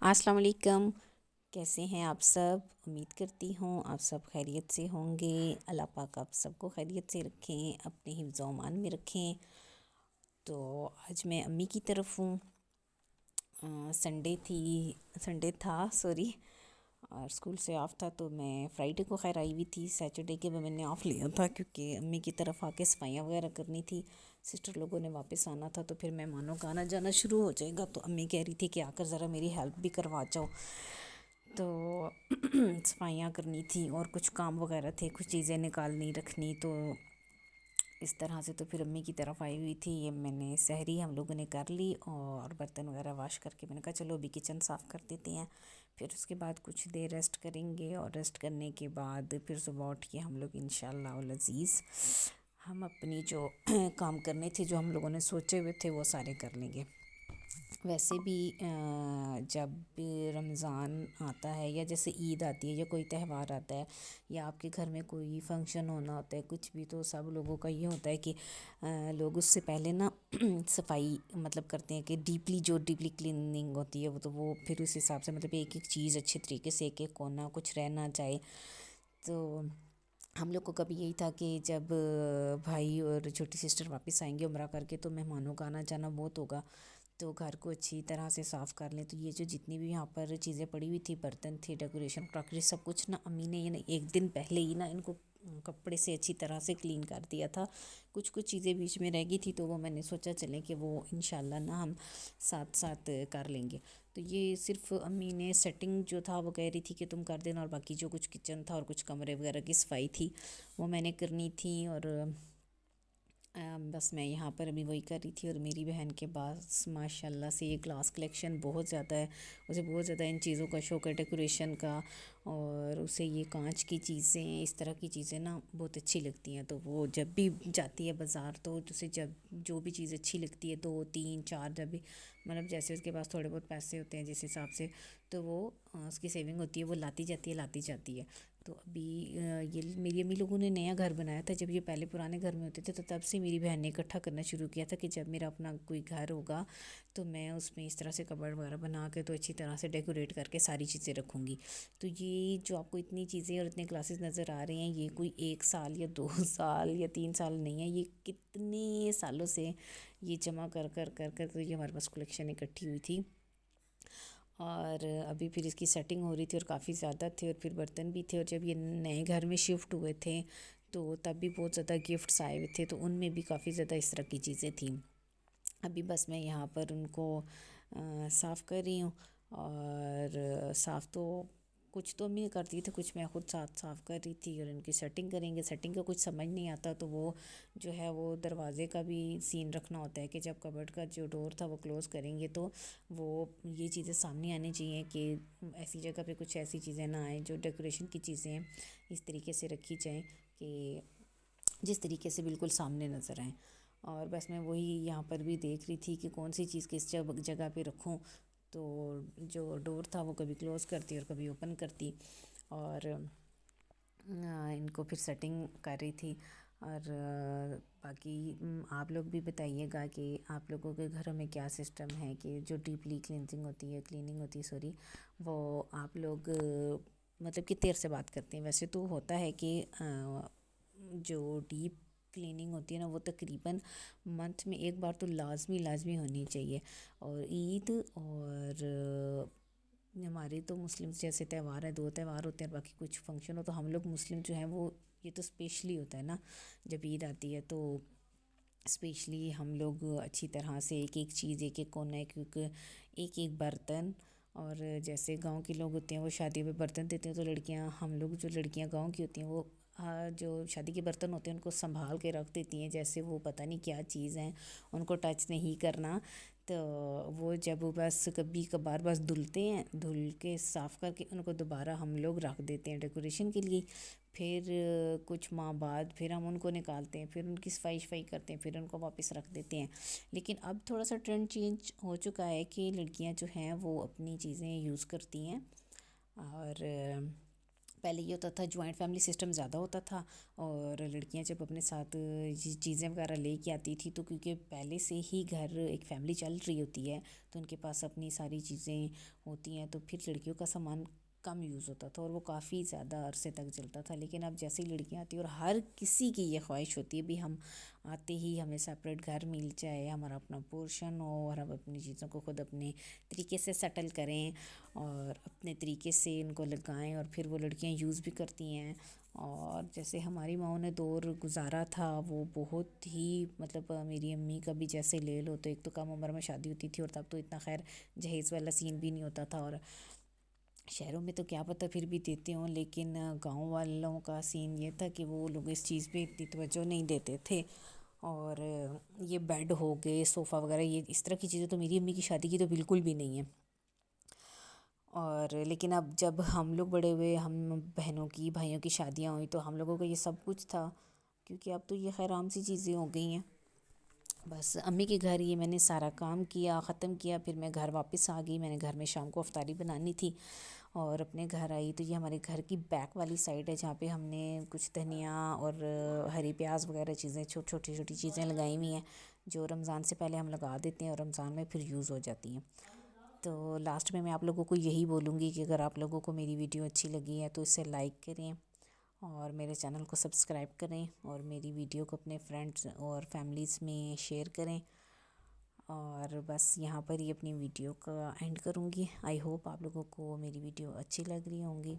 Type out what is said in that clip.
السلام علیکم، کیسے ہیں آپ سب؟ امید کرتی ہوں آپ سب خیریت سے ہوں گے۔ اللہ پاک آپ سب کو خیریت سے رکھیں، اپنے حفظ و امان میں رکھیں۔ تو آج میں امی کی طرف ہوں۔ سنڈے تھا اور اسکول سے آف تھا، تو میں فرائیڈے کو خیر آئی ہوئی تھی۔ سیٹرڈے کے میں نے آف لیا تھا کیونکہ امی کی طرف آ کے صفائیاں وغیرہ کرنی تھی، سسٹر لوگوں نے واپس آنا تھا، تو پھر مہمانوں کا آنا جانا شروع ہو جائے گا، تو امی کہہ رہی تھی کہ آ کر ذرا میری ہیلپ بھی کروا جاؤ۔ تو صفائیاں کرنی تھی اور کچھ کام وغیرہ تھے، کچھ چیزیں نکالنی رکھنی، تو اس طرح سے تو پھر امی کی طرف آئی ہوئی تھی۔ یہ میں نے سحری ہم لوگوں نے کر لی اور برتن وغیرہ واش کر کے میں نے کہا چلو ابھی کچن صاف کر دیتے ہیں، پھر اس کے بعد کچھ دیر ریسٹ کریں گے، اور ریسٹ کرنے کے بعد پھر صبح اٹھ کے ہم لوگ انشاءاللہ العزیز ہم اپنی جو کام کرنے تھے، جو ہم لوگوں نے سوچے ہوئے تھے، وہ سارے کر لیں گے۔ ویسے بھی جب رمضان آتا ہے یا جیسے عید آتی ہے یا کوئی تہوار آتا ہے یا آپ کے گھر میں کوئی فنکشن ہونا ہوتا ہے کچھ بھی، تو سب لوگوں کا یہ ہوتا ہے کہ لوگ اس سے پہلے نا صفائی مطلب کرتے ہیں کہ ڈیپلی کلیننگ ہوتی ہے، وہ تو وہ پھر اس حساب سے مطلب ایک ایک چیز اچھے طریقے سے، ایک ایک کونا کچھ رہ نہ جائے۔ تو ہم لوگ کو کبھی یہی تھا کہ جب بھائی اور چھوٹی سسٹر واپس آئیں گے عمرہ کر کے، تو مہمانوں کا آنا جانا بہت ہوگا، تو گھر کو اچھی طرح سے صاف کر لیں۔ تو یہ جو جتنی بھی یہاں پر چیزیں پڑی ہوئی تھی، برتن تھے، ڈیکوریشن کراکری، سب کچھ نا امی نے یہ ایک دن پہلے ہی نا ان کو کپڑے سے اچھی طرح سے کلین کر دیا تھا۔ کچھ چیزیں بیچ میں رہ گئی تھی، تو وہ میں نے سوچا چلیں کہ وہ انشاءاللہ نا ہم ساتھ ساتھ کر لیں گے۔ تو یہ صرف امی نے سیٹنگ جو تھا وہ کہہ رہی تھی کہ تم کر دینا، اور باقی جو کچھ کچن تھا اور کچھ کمرے وغیرہ کی صفائی تھی وہ میں نے کرنی تھی۔ اور بس میں یہاں پر ابھی وہی کر رہی تھی، اور میری بہن کے پاس ماشاء اللہ سے یہ گلاس کلیکشن بہت زیادہ ہے، اسے بہت زیادہ ان چیزوں کا شوق ہے، ڈیکوریشن کا، اور اسے یہ کانچ کی چیزیں، اس طرح کی چیزیں نا بہت اچھی لگتی ہیں۔ تو وہ جب بھی جاتی ہے بازار، تو اسے جب جو بھی چیز اچھی لگتی ہے، 2 3 4 جب بھی مطلب جیسے اس کے پاس تھوڑے بہت پیسے ہوتے ہیں جس حساب سے، تو وہ اس کی سیونگ ہوتی ہے، وہ لاتی جاتی ہے۔ تو ابھی یہ میری امی لوگوں نے نیا گھر بنایا تھا، جب یہ پہلے پرانے گھر میں ہوتے تھے، تو تب سے میری بہن نے اکٹھا کرنا شروع کیا تھا کہ جب میرا اپنا کوئی گھر ہوگا تو میں اس میں اس طرح سے کبرڈ وغیرہ بنا کے تو اچھی طرح سے ڈیکوریٹ کر کے ساری چیزیں رکھوں گی۔ تو یہ جو آپ کو اتنی چیزیں اور اتنے کلاسز نظر آ رہے ہیں، یہ کوئی 1 سال یا 2 سال یا 3 سال نہیں ہے، یہ کتنے سالوں سے یہ جمع کر تو یہ ہمارے پاس کلیکشن اکٹھی ہوئی تھی۔ اور ابھی پھر اس کی سیٹنگ ہو رہی تھی، اور کافی زیادہ تھے، اور پھر برتن بھی تھے، اور جب یہ نئے گھر میں شفٹ ہوئے تھے تو تب بھی بہت زیادہ گفٹس آئے ہوئے تھے، تو ان میں بھی کافی زیادہ اس طرح کی چیزیں تھیں۔ ابھی بس میں یہاں پر ان کو صاف کر رہی ہوں، اور صاف تو کچھ تو امی کرتی تھی، کچھ میں خود ساتھ صاف کر رہی تھی، اور ان کی سیٹنگ کریں گے۔ سیٹنگ کا کچھ سمجھ نہیں آتا، تو وہ جو ہے وہ دروازے کا بھی سین رکھنا ہوتا ہے کہ جب کبرڈ کا جو ڈور تھا وہ کلوز کریں گے، تو وہ یہ چیزیں سامنے آنی چاہیے کہ ایسی جگہ پہ کچھ ایسی چیزیں نہ آئیں، جو ڈیکوریشن کی چیزیں ہیں اس طریقے سے رکھی جائیں کہ جس طریقے سے بالکل سامنے نظر آئیں۔ اور بس میں وہی یہاں پر بھی دیکھ رہی تھی کہ کون سی چیز کس جگہ پہ رکھوں، تو جو ڈور تھا وہ کبھی کلوز کرتی اور کبھی اوپن کرتی، اور ان کو پھر سیٹنگ کر رہی تھی۔ اور باقی آپ لوگ بھی بتائیے گا کہ آپ لوگوں کے گھروں میں کیا سسٹم ہے کہ جو ڈیپلی کلیننگ ہوتی ہے وہ آپ لوگ مطلب کتنے عرصے سے بات کرتے ہیں؟ ویسے تو ہوتا ہے کہ جو ڈیپ کلیننگ ہوتی ہے نا، وہ تقریباً منتھ میں ایک بار تو لازمی ہونی چاہیے۔ اور عید اور ہمارے تو مسلم جیسے تہوار ہیں، 2 تہوار ہوتے ہیں، باقی کچھ فنکشن ہو، تو ہم لوگ مسلم جو ہیں وہ یہ تو اسپیشلی ہوتا ہے نا، جب عید آتی ہے تو اسپیشلی ہم لوگ اچھی طرح سے ایک ایک چیز، ایک ایک کونا، ایک ایک برتن، اور جیسے گاؤں کے لوگ ہوتے ہیں وہ شادی میں برتن دیتے ہیں، تو لڑکیاں، ہم لوگ جو لڑکیاں گاؤں کی ہوتی ہیں وہ جو شادی کے برتن ہوتے ہیں ان کو سنبھال کے رکھ دیتی ہیں جیسے وہ پتہ نہیں کیا چیز ہیں، ان کو ٹچ نہیں کرنا۔ تو وہ جب بس کبھی کبھار بس دھلتے ہیں، دھل کے صاف کر کے ان کو دوبارہ ہم لوگ رکھ دیتے ہیں ڈیکوریشن کے لیے۔ پھر کچھ ماہ بعد پھر ہم ان کو نکالتے ہیں، پھر ان کی صفائی کرتے ہیں، پھر ان کو واپس رکھ دیتے ہیں۔ لیکن اب تھوڑا سا ٹرینڈ چینج ہو چکا ہے کہ لڑکیاں جو ہیں وہ اپنی چیزیں یوز کرتی ہیں، اور پہلے یہ ہوتا تھا جوائنٹ فیملی سسٹم زیادہ ہوتا تھا، اور لڑکیاں جب اپنے ساتھ چیزیں وغیرہ لے کے آتی تھی تو کیونکہ پہلے سے ہی گھر ایک فیملی چل رہی ہوتی ہے تو ان کے پاس اپنی ساری چیزیں ہوتی ہیں، تو پھر لڑکیوں کا سامان کم یوز ہوتا تھا اور وہ کافی زیادہ عرصے تک چلتا تھا. لیکن اب جیسے ہی لڑکیاں آتی ہیں اور ہر کسی کی یہ خواہش ہوتی ہے بھی ہم آتے ہی ہمیں سپریٹ گھر مل جائے، ہمارا اپنا پورشن ہو اور ہم اپنی چیزوں کو خود اپنے طریقے سے سیٹل کریں اور اپنے طریقے سے ان کو لگائیں، اور پھر وہ لڑکیاں یوز بھی کرتی ہیں. اور جیسے ہماری ماؤں نے دور گزارا تھا وہ بہت ہی مطلب میری امی کا بھی جیسے لے لو تو ایک تو کم عمر میں شادی ہوتی تھی، اور تب تو اتنا خیر جہیز والا سین بھی نہیں ہوتا تھا، اور شہروں میں تو کیا پتہ پھر بھی دیتے ہوں، لیکن گاؤں والوں کا سین یہ تھا کہ وہ لوگ اس چیز پہ اتنی توجہ نہیں دیتے تھے. اور یہ بیڈ ہو گئے، صوفہ وغیرہ، یہ اس طرح کی چیزیں تو میری امی کی شادی کی تو بالکل بھی نہیں ہیں. اور لیکن اب جب ہم لوگ بڑے ہوئے، ہم بہنوں کی بھائیوں کی شادیاں ہوئیں تو ہم لوگوں کو یہ سب کچھ تھا، کیونکہ اب تو یہ خیر عام سی چیزیں ہو گئی ہیں. بس امی کے گھر یہ میں نے سارا کام کیا، ختم کیا، پھر میں گھر واپس آ گئی. میں نے گھر میں شام کو افطاری بنانی تھی اور اپنے گھر آئی تو یہ ہمارے گھر کی بیک والی سائڈ ہے جہاں پہ ہم نے کچھ دھنیا اور ہری پیاز وغیرہ چیزیں چھوٹی چھوٹی چیزیں لگائی ہوئی ہیں جو رمضان سے پہلے ہم لگا دیتے ہیں اور رمضان میں پھر یوز ہو جاتی ہیں. تو لاسٹ میں آپ لوگوں کو یہی بولوں گی کہ اگر آپ لوگوں کو میری ویڈیو اچھی لگی ہے تو اسے لائک کریں اور میرے چینل کو سبسکرائب کریں اور میری ویڈیو کو اپنے فرینڈس اور فیملیز میں شیئر کریں. اور بس یہاں پر ہی اپنی ویڈیو کا اینڈ کروں گی. آئی ہوپ آپ لوگوں کو میری ویڈیو اچھی لگ رہی ہوں گی.